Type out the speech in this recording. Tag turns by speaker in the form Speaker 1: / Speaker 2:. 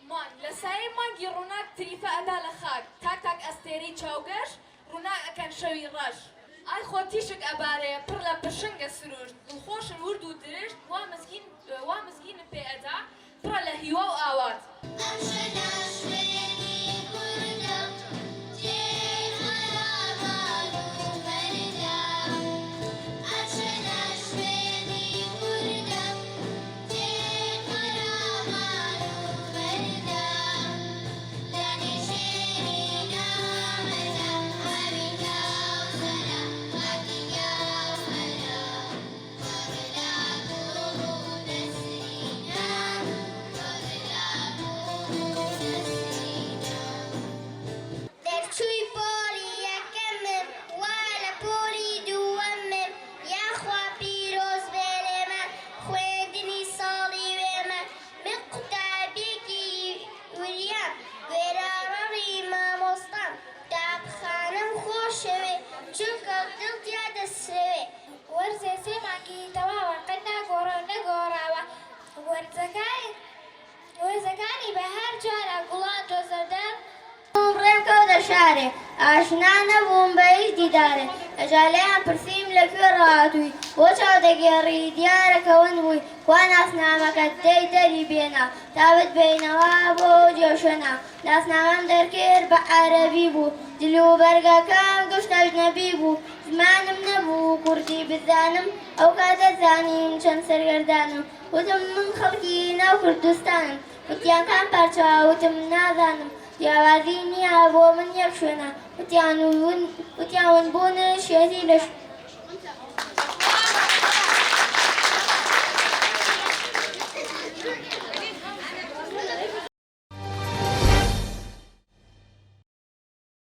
Speaker 1: مان لەسایی مانگی ڕووناک تریفە ئەدا لە خاک تاک تاک ئەستێرەی چاوگەش ڕووناک ئەکەن شەوی ڕەش ئای خۆ تیشک ئەبارەیە پڕ لە پشنگە سروشت دڵخۆشن ورد و درشت وا مزگینم پێ ئەدا پڕە لە هیوە و ئاوات
Speaker 2: وەرزەکانی بەهار جوانە گوڵان جۆزەردار ڕێم کەوتە شارێ ئاشنا نەبووم بە هیچ دیدارێ ئەجالیان پرسییم لەکوێ ڕاتووی بۆ چاو دەگێڕی دیارەکەون بووی خوا ناسنامەکەت دەی دەری بێنا تابت بینەوە بۆ جێشێنا ناسنامەم دەرکرد بە عەرەبی بوو دل و بەرگەکەم گشت ئەژنەبی بوو زمانم نەبوو کوردی بزانم ئەو کاتە زانیم چەند سەرگەردانم وتم من خەڵکی ناو کوردستانم وتیان کام پارچە وتم نازانم جیاوازی نییە بۆ من یەک شوێنە وتیان ون بوون شێتی لە